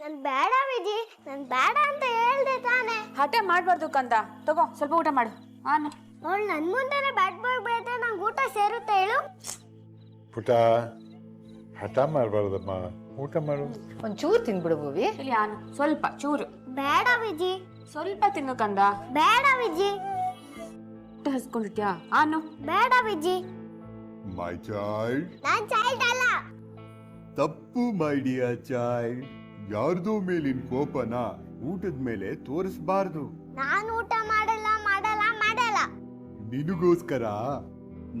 ನನ್ ಬೇಡ ವಿಜಿ, ನನ್ ಬೇಡ ಅಂತ ಹೇಳ್ದೆ ತಾನೆ. ಹಠ ಮಾಡ್ಬಾರ್ದು ಕಂದ. ತಗೋ ಸ್ವಲ್ಪ ಊಟ ಮಾಡು. ಆನು ಅವಳು ನನ್ ಮುಂದೆನೆ ಬ್ಯಾಟ್ ಬಾಯ್ ಬೆಳೆದ್ರೆ ನಂಗೆ ಊಟ ಸೇರುತ್ತೆ ಹೇಳು. ಪುಟ ಹಠ ಮಾಡಬಾರ್ದಮ್ಮ, ಊಟ ಮಾಡು. ಒಂಚೂರು ತಿನ್ಬಿಡು ಭೂವಿ. ಇಲ್ಲಿ ಆನು ಸ್ವಲ್ಪ ಚೂರು. ಬೇಡ ವಿಜಿ. ಸ್ವಲ್ಪ ತಿನ್ನು ಕಂದ. ಬೇಡ ವಿಜಿ. ಊಟ ಹಸ್ಕೊಂಡಿದ್ಯಾ? ಆನು ಬೇಡ ವಿಜಿ. ಮೈ ಚೈಲ್ಡ್, ನಾನ್ ಚೈಲ್ಡ್ ಅಲ್ಲ. ತಪ್ಪು ಮೈ ಡಿಯರ್ ಚೈಲ್ಡ್. ಯಾರ್ದೋ ಮೇಲಿನ ಕೋಪನ ಊಟದ ಮೇಲೆ ತೋರಿಸಬಾರ್ದು. ನಾನು ಊಟ ಮಾಡಲ್ಲ ಮಾಡಲ್ಲ ಮಾಡಲ್ಲ. ನಿನಗೋಸ್ಕರ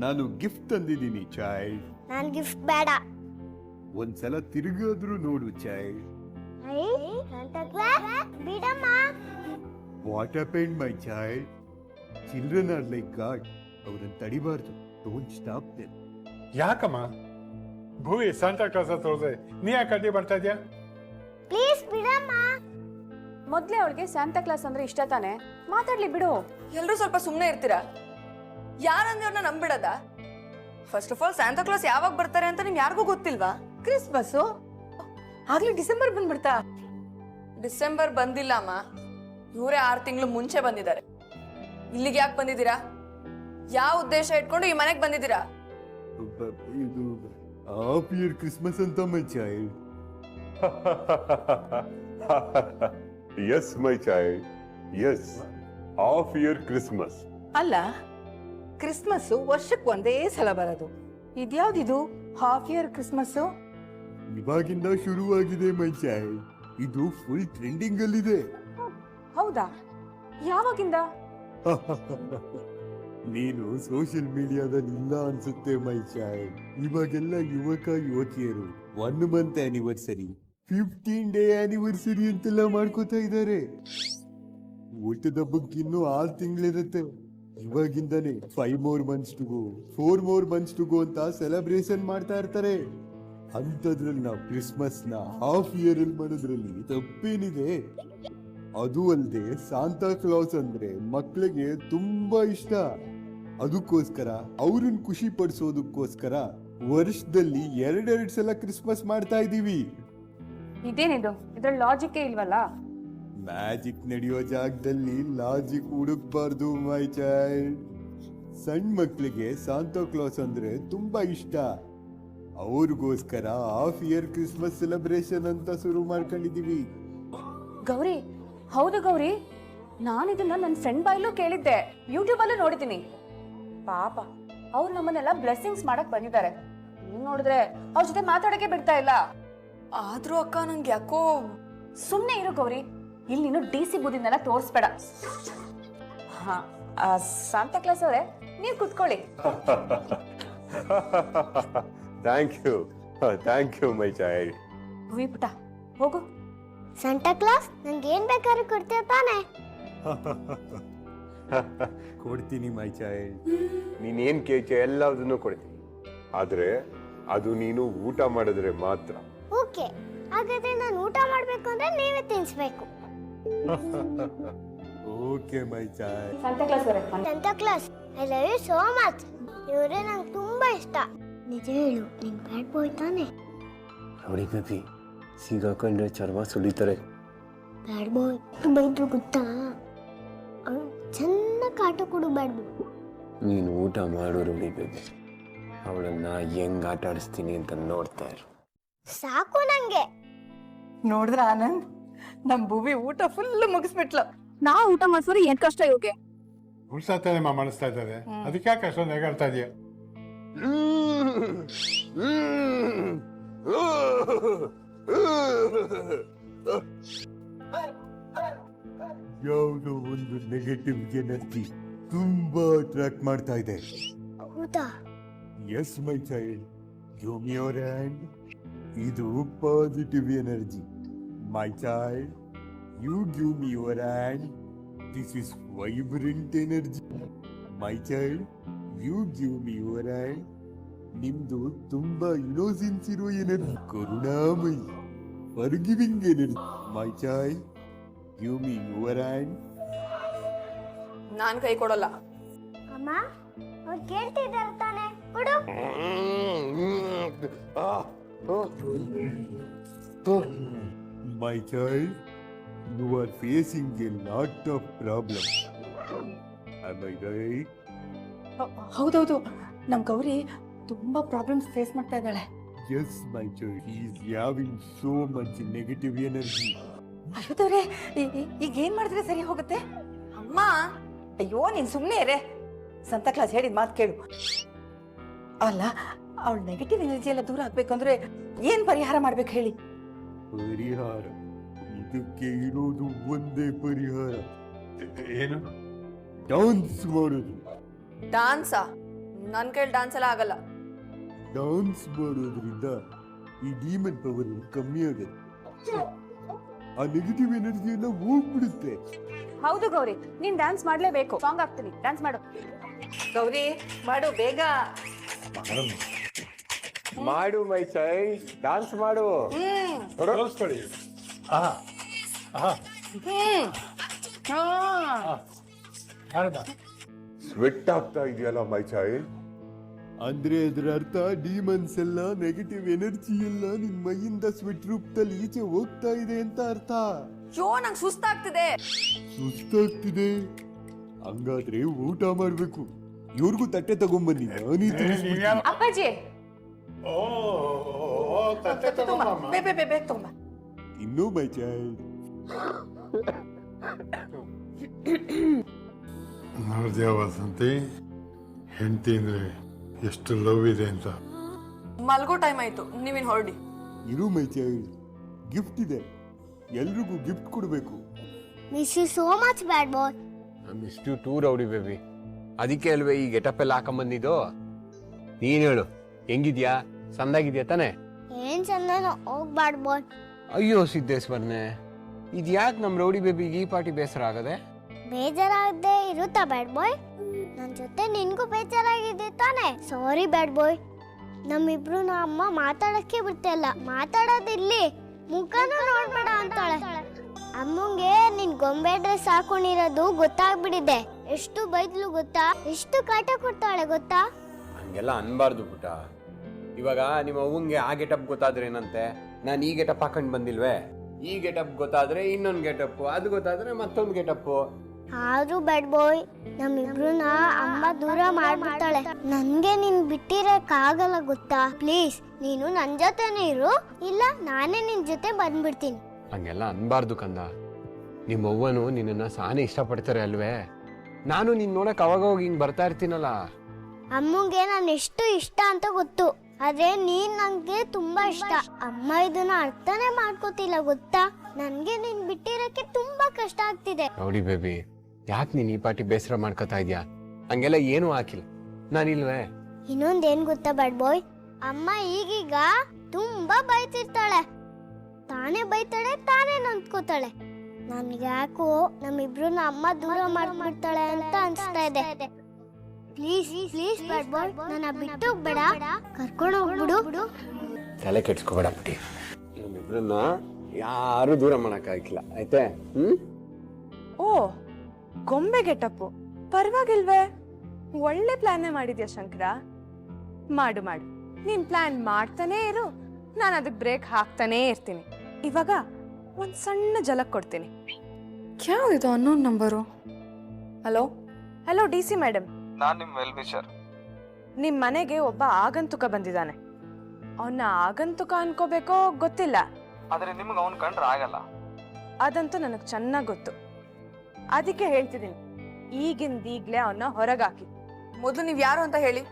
ನಾನು ಗಿಫ್ಟ್ ತಂದಿದ್ದೀನಿ ಚೈಲ್ಡ್. ನಾನ್ ಗಿಫ್ಟ್ ಬೇಡ. ಒಂದ್ಸಲ ತಿರುಗಾದ್ರೂ ನೋಡು ಚೈಲ್ಡ್. Santa Claus, ಬಿಡಮ್ಮ. What happened my child? Children are like god. ಅವ್ರನ್ನ ತಡಿಬಾರ್ದು. Don't stop them. ಯಾಕಮ್ಮ ಭೂವಿ ಸಾಂತಾ ಕ್ಲಾಸ್ ಹತ್ರ ಹೋದ್ರೆ ನೀ ಯಾಕೆ ಅಡ್ಡಿ ಬರ್ತಾ ಇದ್ಯಾ? ಪ್ಲೀಸ್ ಬಿಡಮ್ಮ. ಮೊದ್ಲೇ ಅವಳಿಗೆ ಸ್ಯಾಂತಾ ಕ್ಲಾಸ್ ಅಂದ್ರೆ ಇಷ್ಟ ತಾನೆ, ಮಾತಾಡ್ಲಿ ಬಿಡು. ಎಲ್ರೂ ಸ್ವಲ್ಪ ಸುಮ್ಮನೆ ಇರ್ತೀರಾ? ಯಾರಂದ್ರೆ ಅವ್ರನ್ನ ನಂಬಿಡದ? First of all Santa Claus ಯಾವಾಗ ಬರ್ತಾರೆ ಅಂತ ನಿಮ್ಗೆ ಯಾರಿಗೂ ಗೊತ್ತಿಲ್ವಾ? ಕ್ರಿಸ್ಮಸ್ ಆಗ್ಲೇ ಡಿಸೆಂಬರ್ ಬಂದ್ಬಿಡ್ತಾ? ಡಿಸೆಂಬರ್ ಬಂದಿಲ್ಲ ಅಮ್ಮ, ಇವರೇ 6 ತಿಂಗಳು ಮುಂಚೆ ಬಂದಿದ್ದಾರೆ. ಇಲ್ಲಿಗೆ ಯಾಕೆ ಬಂದಿದ್ದೀರಾ? ಯಾವ ಉದ್ದೇಶ ಇಟ್ಕೊಂಡು ಈ ಮನೆಗೆ ಬಂದಿದ್ದೀರಾ? ಇದು ಹಾಫ್ ಇಯರ್ ಕ್ರಿಸ್ಮಸ್ ಅಂತ my child. Yes, my child. Yes. Half year Christmas. ಅಲ್ಲ, ಕ್ರಿಸ್ಮಸ್ ವರ್ಷಕ್ಕೆ ಒಂದೇ ಸಲ ಬರೋದು. ಇದ್ಯಾವ್ದಿದು ಹಾಫ್ ಇಯರ್ ಕ್ರಿಸ್ಮಸ್? ಇವಾಗಿಂದ ಶುರುವಾಗಿದೆ ಮೈ ಚೈಲ್ಡ್. ಇದು ಫುಲ್ ಟ್ರೆಂಡಿಂಗ್ ಅಲ್ಲಿದೆ. ಹೌದಾ? ಯಾವಾಗಿಂದ? ನೀನು ಸೋಷಿಯಲ್ ಮೀಡಿಯಾದಲ್ಲಿ ಇಲ್ಲ ಅನ್ಸುತ್ತೆ ಮೈ ಚೈಲ್ಡ್. ಇವಾಗೆಲ್ಲ ಯುವತಿಯರು 1 ಮಂತ್ ಆನಿವರ್ಸರಿ, 15 ಡೇ ಆನಿವರ್ಸರಿ ಅಂತೆಲ್ಲ ಮಾಡ್ಕೋತಾ ಇದ್ದಾರೆ. ಊಟದ ಹಬ್ಬಕ್ಕೆ ಇನ್ನೂ 6 ತಿಂಗಳಿರುತ್ತೆ. ಇವಾಗಿಂದಾನೆ 5 more months to go, 4 more months to go ಅಂತ ಸೆಲೆಬ್ರೇಷನ್ ಮಾಡ್ತಾ ಇರ್ತಾರೆ. ಅಂತದ್ರಲ್ಲಿ ನಾವು ಕ್ರಿಸ್ಮಸ್ ನ ಹಾಫ್ ಇಯರ್ ಅಲ್ಲಿ ಮಾಡೋದ್ರಲ್ಲಿ ತಪ್ಪೇನಿದೆ? ಅದು ಅಲ್ಲದೆ ಸಾಂತಾ ಕ್ಲಾಸ್ ಅಂದ್ರೆ ಮಕ್ಕಳಿಗೆ ತುಂಬಾ ಇಷ್ಟ. ಅದಕ್ಕೋಸ್ಕರ ಅವ್ರನ್ನ ಖುಷಿ ಪಡಿಸೋದಕ್ಕೋಸ್ಕರ ವರ್ಷದಲ್ಲಿ 2 ಸಲ ಕ್ರಿಸ್ಮಸ್ ಮಾಡ್ತಾ ಇದೀವಿ. ಇದೇನಿದು? ಇದ್ರ ಲಾಜಿಕ್ ಇಲ್ವಲ್ಲ. ಮ್ಯಾಜಿಕ್ ನಡೆಯೋ ಜಾಗದಲ್ಲಿ ಲಾಜಿಕ್ ಹುಡುಕ್ಬಾರ್ದು ಮೈ ಚೈಲ್ಡ್. ಸಣ್ಣ ಮಕ್ಕಳಿಗೆ ಸಾಂತಾ ಕ್ಲಾಸ್ ಅಂದ್ರೆ ತುಂಬಾ ಇಷ್ಟ. ಅವ್ರಿಗೋಸ್ಕರ ಹಾಫ್ ಇಯರ್ ಕ್ರಿಸ್ಮಸ್ ಸೆಲೆಬ್ರೇಷನ್ ಅಂತ ಶುರು ಮಾಡ್ಕೊಂಡಿದೀವಿ. ಗೌರಿ, ಹೌದು ಗೌರಿ, ನಾನು ಇದನ್ನ ನನ್ನ ಫ್ರೆಂಡ್ ಬಾಯಲ್ಲೂ ಕೇಳಿದ್ದೆ, ಯೂಟ್ಯೂಬ್ ಅಲ್ಲೂ ನೋಡಿದ್ದೀನಿ. ಪಾಪ ಅವ್ರು ನಮ್ಮನ್ನೆಲ್ಲ ಬ್ಲೆಸ್ಸಿಂಗ್ಸ್ ಮಾಡಕ್ ಬಂದಿದ್ದಾರೆ. ನೀವ್ ನೋಡಿದ್ರೆ ಅವ್ರ ಜೊತೆ ಮಾತಾಡಕ್ಕೆ ಬಿಡ್ತಾ ಇಲ್ಲ. ಆದ್ರೂ ಅಕ್ಕ ನಂಗೆ ಯಾಕೋ. ಸುಮ್ನೆ ಇರು ಗೌರಿ, ಇಲ್ಲಿ ನೀನು DC ಬುದ್ಧಿನೆಲ್ಲ ತೋರಿಸ್ಬೇಡ. ಹಾ, ಸಾಂತಾ ಕ್ಲಾಸ್ ಅವರೇ, ನೀವ್ ಕುತ್ಕೊಳ್ಳಿ. Thank you, my child. ಭೂವಿ ಪುಟ, ಹೋಗು. ಸಂಟಾ ಕ್ಲಾಸ್ ನಂಗೆ ಏನ್ ಬೇಕಾದ್ರೂ ಕೊಡ್ತೀಯ ತಾನೆ? ಕೊಡ್ತೀನಿ ಮೈ ಚೈಲ್ಡ್. ನೀನೇನ್ ಕೇಳ್ತೀಯ ಎಲ್ಲದನ್ನು ಕೊಡ್ತೀನಿ, ಆದ್ರೆ ಅದು ನೀನು ಊಟ ಮಾಡಿದ್ರೆ ಮಾತ್ರ. ಓಕೆ, ಹಾಗಾದ್ರೆ ನಾನು ಊಟ ಮಾಡ್ಬೇಕು ಅಂದ್ರೆ ನೀವೇ ತಿನ್ಸ್ಬೇಕು. Okay my child. Santa Claus ಅವರೇ, Santa Claus, I love you so much. ಇವರೇ ನಂಗೆ ತುಂಬಾ ಇಷ್ಟ. ನಿಜ ಹೇಳು, ನಿನ್ ಬ್ಯಾಡ್ ಬಾಯ್ ತಾನೆ? ನೋಡಿ ಬೇಬಿ, ಸಿಗಾಕೊಂಡ್ರೆ ಚರ್ಮ ಸುಲಿತಾರೆ. ಬ್ಯಾಡ್ ಬಾಯ್ ಬೈದ್ರು ಗೊತ್ತಾ? ಅವ್ರು ಚೆನ್ನಾಗಿ ಕಾಟ ಕೊಡು ಬ್ಯಾಡ್ ಬಾಯ್. ನೀನು ಊಟ ಮಾಡು ರೂಢಿ ಬೇಬಿ, ಅವಳನ್ನ ಹೆಂಗ್ ಆಟ ಆಡಿಸ್ತೀನಿ ಅಂತ ನೋಡ್ತಾ ಇರು. ಸಾಕು ನಂಗೆ. ನೋಡಿದ್ರ ಆನಂದ್, ನಮ್ ಭೂವಿ ಊಟ ಫುಲ್ ಮುಗಿಸ್ಬಿಟ್ಲು. ನಾ ಊಟ ಮಾಡ್ಸೋರು ಏನ್ ಕಷ್ಟ ಇವ್ಗೆ? ಉಳ್ಸಾತಾನೆ ಮಾಡಿಸ್ತಾ ಇದ್ದಾರೆ, ಅದಕ್ಕೆ ಯಾಕೆ ಅಷ್ಟೊಂದು ನೆಗಾಡ್ತಾ ಇದೆಯಾ? ಯಾವುದೋ ಒಂದು ನೆಗೆಟಿವ್ ಎನರ್ಜಿ ತುಂಬಾ ಅಟ್ರಾಕ್ಟ್ ಮಾಡ್ತಾ ಇದೆ. ಹೌದಾ? Yes my child, give me your hand. ಇದು positive energy. My child, you give me your hand. This is vibrant energy. My child, you give me your hand. ನಿಮ್ದು ತುಂಬಾ ಇನೋಸೆನ್ಸ್ ಇರೋ energy, ಕರುಣಾಮಯಿ, forgiving energy. My child, give me your hand. ನಾನ್ ಕೈ ಕೊಡಲ್ಲ. ಅಮ್ಮ, ಅವ್ರು ಕೇಳ್ತಿದ್ದಾರೆ ತಾನೆ, ಕೊಡು. My child, you are facing a lot of problems. Am I right? ಹೌದೌದು ನಮ್ ಗೌರಿ ತುಂಬಾ ಪ್ರಾಬ್ಲಮ್ಸ್ ಫೇಸ್ ಮಾಡ್ತಾ ಇದ್ದಾಳೆ. Yes, my child. He is having so much negative energy. ಅಯ್ಯೋ ದೇವ್ರೆ, ಈಗ ಏನ್ ಮಾಡಿದ್ರೆ ಸರಿ ಹೋಗುತ್ತೆ? ಅಮ್ಮ ಅಯ್ಯೋ ನೀನ್ ಸುಮ್ಮನೆ ಇರೇ. ಸಂತ ಕ್ಲಾಸ್ ಹೇಳಿದ ಮಾತು ಕೇಳು. ಅಲ್ಲ, ಅವಳ ನೆಗೆಟಿವ್ ಎನರ್ಜಿ ಎಲ್ಲ ದೂರ ಆಗ್ಬೇಕಂದ್ರೆ ಏನ್ ಪರಿಹಾರ ಮಾಡ್ಬೇಕು ಹೇಳಿ? ಪರಿಹಾರ ಇದಕ್ಕೆ ಇರೋದು ಒಂದೇ ಪರಿಹಾರ. ಏನು? ಡಾನ್ಸ್ ಮಾಡೋದು. ಡಾನ್ಸಾ? ನನ್ ಕೈಲಿ ಡಾನ್ಸ್ ಎಲ್ಲ ಆಗಲ್ಲ. ಡಾನ್ಸ್ ಮಾಡೋದ್ರಿಂದ ಈ ಡೀಮನ್ ಪವರ್ ಕಮ್ಮಿ ಆಗುತ್ತೆ. ಆ ನೆಗೆಟಿವ್ ಎನರ್ಜಿ ಎಲ್ಲ ಹೋಗ್ಬಿಡುತ್ತೆ. ಹೌದು ಗೌರಿ, ನೀನ್ ಡ್ಯಾನ್ಸ್ ಮಾಡ್ಲೇಬೇಕು. ಸಾಂಗ್ ಆಗ್ತೀನಿ, ಡ್ಯಾನ್ಸ್ ಮಾಡು. ಗೌರಿ ಮಾಡು ಬೇಗ. ಮಾಡು ಮೈ ಚೈಲ್ಡ್, ಡಾನ್ಸ್ ಮಾಡು. ತೋರಿಸ್ಕೊಳ್ಳಿ. ಆಹಾ ಆಹಾ ಆಡ್ದ. ಸ್ವೆಟ್ ಆಗ್ತಾ ಇದೆಯಲ್ಲ ಮೈ ಚೈಲ್ಡ್. ಅಂದ್ರೆ ಅದರ ಅರ್ಥ ಡೀಮನ್ಸ್ ಎಲ್ಲ ನೆಗೆಟಿವ್ ಎನರ್ಜಿ ಎಲ್ಲ ನಿನ್ ಮೈಯಿಂದ ಸ್ವೆಟ್ ರೂಪದಲ್ಲಿ ಈಚೆ ಹೋಗ್ತಾ ಇದೆ ಅಂತ ಅರ್ಥ. ಯೋ ನಂಗೆ ಸುಸ್ತಾಗ್ತಿದೆ. ಸುಸ್ತಾಗ್ತಿದೆ? ಹಂಗಾದ್ರೆ ಊಟ ಮಾಡ್ಬೇಕು. ಇವ್ರಿಗೂ ತಟ್ಟೆ ತಗೊಂಬನ್ನಿ, ನಾನೇ ತಿನ್ನಿಸ್ಬಿಡ್ತೀನಿ. ಅಪ್ಪಾಜಿ, ಓ ತಟ್ಟೆ ತಗೊಂಬಮ್ಮ. ಬೇಗ ತಗೊಂಬ. ಇನ್ನೂ ಮೈ ಚೈಲ್ಡ್. ನೋಡ್ದ್ಯಾ ವಸಂತಿ, ಹೆಂಡತಿ ಅಂದ್ರೆ ಎಷ್ಟು ಲವ್ ಇದೆ ಅಂತ. ಮಲ್ಗೋ ಟೈಮ್ ಆಯ್ತು, ನೀವಿನ್ ಹೊರಡಿ. ಇರು ಮೈ ಚೈಲ್ಡ್, ಗಿಫ್ಟ್ ಇದೆ, ಎಲ್ರಿಗೂ ಗಿಫ್ಟ್ ಕೊಡ್ಬೇಕು. ಮಿಸ್ ಯು ಸೋ ಮಚ್ ಬ್ಯಾಡ್ ಬಾಯ್. ಇಷ್ಟು ಟೂ ರೌಡಿ ಬೇಬಿ. ಅದಕ್ಕೆ ಅಲ್ವೇ ಈ ಗೆಟಪ್ ಎಲ್ಲ ಹಾಕೊಂಬಂದಿದ್ದು. ನೀನ್ ಹೇಳು, ಹೆಂಗಿದ್ಯಾ? ಸಂದಾಗಿದ್ಯಾ ತಾನೆ? ಏನ್ ಚಂದನೋ, ಹೋಗ್ ಬ್ಯಾಡ್ ಬಾಯ್. ಅಯ್ಯೋ ಸಿದ್ದೇಶ್ವರ್ನೆ, ಇದ್ಯಾಕೆ ನಮ್ ರೌಡಿ ಬೇಬಿಗೆ ಈ ಪಾರ್ಟಿ ಬೇಸರ ಆಗದೆ? ಬೇಜಾರಾಗದೆ ಇರುತ್ತಾ ಬ್ಯಾಡ್ ಬಾಯ್? ನನ್ ಜೊತೆ ನಿನ್ಗೂ ಬೇಜಾರಾಗಿದೆ ತಾನೆ? ಸಾರಿ ಬ್ಯಾಡ್ ಬಾಯ್. ನಮ್ಮಿಬ್ರು ಅಮ್ಮ ಮಾತಾಡಕ್ಕೆ ಬಿಡ್ತಿಲ್ಲ. ಮಾತಾಡೋದಿರ್ಲಿ, ಮುಖನೂ ನೋಡ್ಬೇಡ ಅಂತಾಳೆ. ಅಮ್ಮಂಗೆ ನಿನ್ ಗೊಂಬೆ ಡ್ರೆಸ್ ಹಾಕೊಂಡಿರೋದು ಗೊತ್ತಾಗ್ಬಿಟ್ಟಿದೆ. ಎಷ್ಟು ಬೈದ್ಲು ಗೊತ್ತಾ? ಎಷ್ಟು ಕಾಟ ಕೊಡ್ತಾಳೆ ಗೊತ್ತಾ? ಹಂಗೆಲ್ಲ ಅನ್ಬಾರ್ದು ಪುಟ. ಇವಾಗ ನಿಮ್ಮ ಅವ್ವಂಗೆ ಆ ಗೆಟಪ್ ಗೊತ್ತಾದ್ರೆ ಏನಂತೆ? ನಾನು ಈ ಗೆಟಪ್ ಹಾಕೊಂಡ್ ಬಂದಿಲ್ವೇ? ಈ ಗೆಟಪ್ ಗೊತ್ತಾದ್ರೆ ಇನ್ನೊಂದು ಗೆಟಪ್, ಅದು ಗೊತ್ತಾದ್ರೆ ಮತ್ತೊಂದು ಗೆಟಪ್. ಆದ್ರೂ ಬ್ಯಾಡ್ ಬಾಯ್, ನಮ್ಮಿಬ್ರುನ ಅಮ್ಮ ದೂರ ಮಾಡ್ಬಿಡ್ತಾಳೆ. ನನ್ಗೆ ನೀನ್ ಬಿಟ್ಟಿರಕ್ಕಾಗಲ್ಲ ಗೊತ್ತಾ? ಪ್ಲೀಸ್ ನೀನು ನನ್ ಜೊತೆನೇ ಇರು, ಇಲ್ಲ ನಾನೇ ನಿನ್ ಜೊತೆ ಬಂದ್ಬಿಡ್ತೀನಿ. ಹಂಗೆಲ್ಲ ಅನ್ಬಾರ್ದು ಕಂದ. ನಿಮ್ಮ ಅವ್ವನು ನಿನ್ನನ್ನ ಸಾನೆ ಇಷ್ಟಪಡ್ತಾರೆ ಅಲ್ವೇ? ನಾನು ನಿನ್ ನೋಡಕ್ ಅವಾಗ ಹೋಗಿ ಹಿಂಗ್ ಬರ್ತಾ ಇರ್ತೀನಲ್ಲ. ಅಮ್ಮಂಗೆ ನಾನು ಎಷ್ಟು ಇಷ್ಟ ಅಂತ ಗೊತ್ತು, ಆದ್ರೆ ನೀನ್ ನಂಗೆ ತುಂಬಾ ಇಷ್ಟ. ಅಮ್ಮ ಇದನ್ನ ಅರ್ಥನೇ ಮಾಡ್ಕೋತಿಲ್ಲ ಗೊತ್ತಾ? ನನ್ಗೆ ನೀನ್ ಬಿಟ್ಟಿರಕ್ಕೆ ತುಂಬಾ ಕಷ್ಟ ಆಗ್ತಿದೆ. ರೌಡಿ ಬೇಬಿ, ಯಾಕೆ ನೀನ್ ಈ ಪಾರ್ಟಿ ಬೇಸರ ಮಾಡ್ಕೋತಾ ಇದ್ಯಾ? ಹಂಗೆಲ್ಲ ಏನೂ ಹಾಕಿಲ್ಲ, ನಾನಿಲ್ವೇ? ಇನ್ನೊಂದೇನ್ ಗೊತ್ತಾ ಬ್ಯಾಡ್ ಬಾಯ್? ಅಮ್ಮ ಈಗೀಗ ತುಂಬಾ ಬೈತಿರ್ತಾಳೆ. ತಾನೇ ಬೈತಾಳೆ, ತಾನೇ ನೊಂದ್ಕೋತಾಳೆ. ನನ್ಗೆ ಯಾಕೋ ನಮ್ಮಿಬ್ರನ್ನ ಅಮ್ಮ ದೂರ ಮಾಡ್ಬಿಡ್ತಾಳೆ ಅಂತ ಅನ್ಸ್ತಾ ಇದೆ. ಪ್ಲೀಸ್ ಪ್ಲೀಸ್ ಬ್ಯಾಡ್ ಬಾಯ್, ನನ್ನ ಬಿಟ್ಟು ಹೋಗ್ಬೇಡ, ಕರ್ಕೊಂಡು ಹೋಗ್ಬಿಡು. ತಲೆ ಕೆಡ್ಸ್ಕೋಬೇಡ ಪುಟಿ. ನಮ್ಮಿಬ್ರನ್ನ ಯಾರು ದೂರ ಮಾಡಕ್ಕಾಗಿಲ್ಲ, ಆಯ್ತೆ? ಓ, ಗೊಂಬೆ ಗೆಟಪ್ಪು ಪರವಾಗಿಲ್ವೇ? ಒಳ್ಳೆ ಪ್ಲಾನೇ ಮಾಡಿದ್ಯಾ ಶಂಕರ. ಮಾಡು ಮಾಡು, ನೀನ್ ಪ್ಲಾನ್ ಮಾಡ್ತಾನೇ ಇರು, ನಾನು ಅದಕ್ಕೆ ಬ್ರೇಕ್ ಹಾಕ್ತಾನೇ ಇರ್ತೀನಿ. ಇವಾಗ ಒಂದ್ ಸಣ್ಣ ಜಲಕ್ ಕೊಡ್ತೀನಿ. ಯಾವ್ದಿದು unknown number? Hello hello D C madam, ನಾನ್ ನಿಮ್ ವೆಲ್ ವಿಶರ್. ನಿಮ್ ಮನೆಗೆ ಒಬ್ಬ ಆಗಂತುಕ ಬಂದಿದ್ದಾನೆ. ಅವನ್ನ ಆಗಂತುಕ ಅನ್ಕೋಬೇಕೋ ಗೊತ್ತಿಲ್ಲ, ಆದ್ರೆ ನಿಮ್ಗೆ ಅವನ್ ಕಂಡ್ರೆ ಆಗಲ್ಲ. ಅದಂತೂ ನನಗ್ ಚೆನ್ನಾಗ್ ಗೊತ್ತು. ಅದಕ್ಕೆ ಹೇಳ್ತಿದ್ದೀನಿ, ಈಗಿಂದೀಗ್ಲೇ ಅವನ್ನ ಹೊರಗಾಕಿ. ಮೊದಲು ನೀವ್ ಯಾರು ಅಂತ ಹೇಳಿ.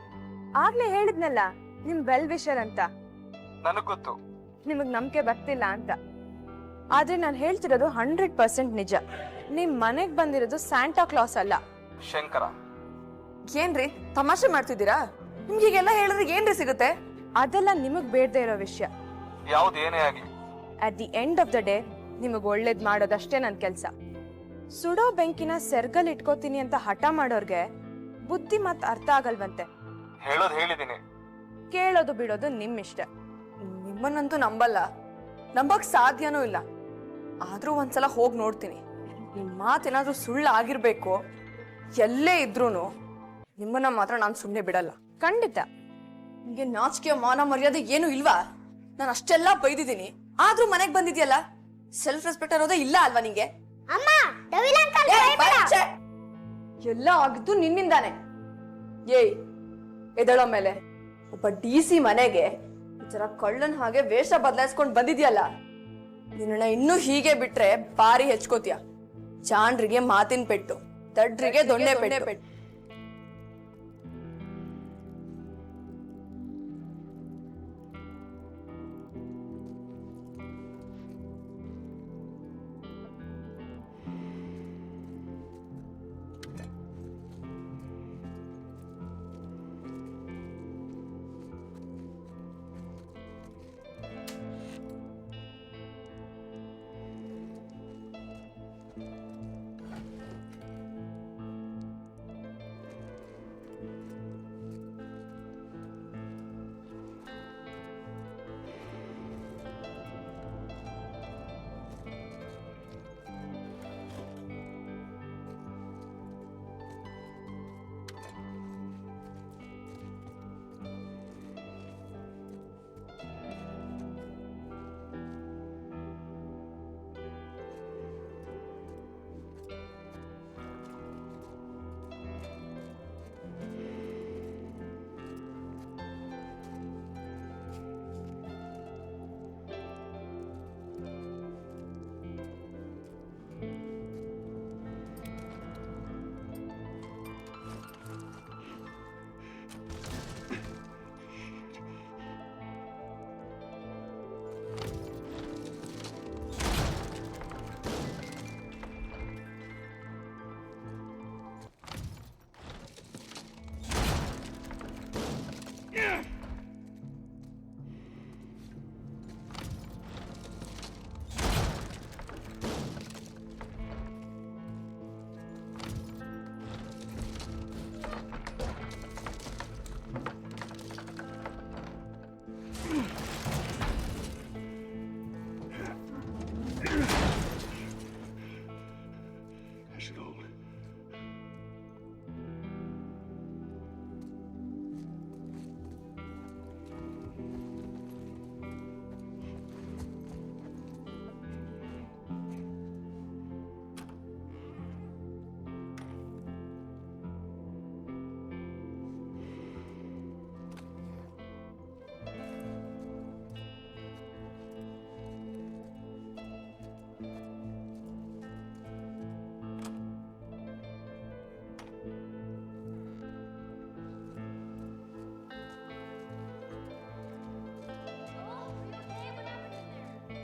ಆಗ್ಲೇ ಹೇಳಿದ್ನಲ್ಲ, ನಿಮ್ ವೆಲ್ ವಿಶರ್ ಅಂತ. ನನಗ್ ಗೊತ್ತು ನಿಮಗ್ ನಂಬಿಕೆ ಬರ್ತಿಲ್ಲ ಅಂತ. ಆದ್ರೆ ನಾನು ಹೇಳ್ತಿರೋದು 100% ನಿಜ. ನಿಮ್ ಮನೆಗ್ ಬಂದಿರೋದು ಸ್ಯಾಂಟಾ ಕ್ಲಾಸ್ ಅಲ್ಲ, ಶಂಕರ. ಏನ್ರಿ ತಮಾಷೆ ಮಾಡ್ತಿದ್ದೀರಾ? ನಿಮ್ಗೆ ಹೀಗೆಲ್ಲ ಹೇಳಿದ್ರೆ ಏನ್ರಿ ಸಿಗುತ್ತೆ? ಅದೆಲ್ಲ ನಿಮಗ್ ಬೇಡದೇ ಇರೋ ವಿಷಯ. ಯಾವ್ದು ಏನೇ ಆಗ್ಲಿ, at the end of the day ನಿಮಗ್ ಒಳ್ಳೇದ್ ಮಾಡೋದಷ್ಟೇ ನನ್ ಕೆಲ್ಸ. ಸುಡೋ ಬೆಂಕಿನ ಸೆರ್ಗಲ್ ಇಟ್ಕೋತೀನಿ ಅಂತ ಹಠ ಮಾಡೋರ್ಗೆ ಬುದ್ಧಿ ಮತ್ ಅರ್ಥ ಆಗಲ್ವಂತೆ. ಹೇಳೋದ್ ಹೇಳಿದೀನಿ. ಕೇಳೋದು ಬಿಡೋದು ನಿಮ್ ಇಷ್ಟ. ನಿಮ್ಮನ್ನಂತೂ ನಂಬಲ್ಲ, ನಂಬಕ್ ಸಾಧ್ಯನೂ ಇಲ್ಲ. ಆದ್ರೂ ಒಂದ್ಸಲ ಹೋಗಿ ನೋಡ್ತೀನಿ. ನಿಮ್ ಮಾತೇನಾದ್ರೂ ಸುಳ್ಳು ಆಗಿರ್ಬೇಕು, ಎಲ್ಲೇ ಇದ್ರೂನು ನಿಮ್ಮನ್ನ ಮಾತ್ರ ನಾನು ಸುಮ್ಮನೆ ಬಿಡಲ್ಲ, ಖಂಡಿತ. ನಿಮ್ಗೆ ನಾಚಿಕೆ ಮಾನ ಮರ್ಯಾದೆ ಏನು ಇಲ್ವಾ? ನಾನು ಅಷ್ಟೆಲ್ಲ ಬೈದಿದ್ದೀನಿ, ಆದ್ರೂ ಮನೆಗ್ ಬಂದಿದ್ಯಲ್ಲ, ಸೆಲ್ಫ್ ರೆಸ್ಪೆಕ್ಟ್ ಅನ್ನೋದೇ ಇಲ್ಲ ಅಲ್ವಾ ನಿಂಗೆ? ಅಮ್ಮ ಡವಿಲ್ ಅಂಕಲ್ ಎಲ್ಲ ಆಗಿದ್ದು ನಿನ್ನಿಂದಾನೆ. ಏಯ್ ಎದಳ ಮೇಲೆ ಒಬ್ಬ DC ಮನೆಗೆ ಈ ತರ ಕಳ್ಳನ್ ಹಾಗೆ ವೇಷ ಬದಲಾಯಿಸ್ಕೊಂಡ್ ಬಂದಿದ್ಯಲ್ಲ, ನಿನ್ನ ಇನ್ನೂ ಹೀಗೆ ಬಿಟ್ರೆ ಭಾರಿ ಹೆಚ್ಕೋತೀಯ. ಚಾಂಡ್ರಿಗೆ ಮಾತಿನ ಪೆಟ್ಟು, ದಡ್ರಿಗೆ ದೊಣ್ಣೆ ಪೆಟ್ಟು.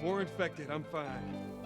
More infected, I'm fine.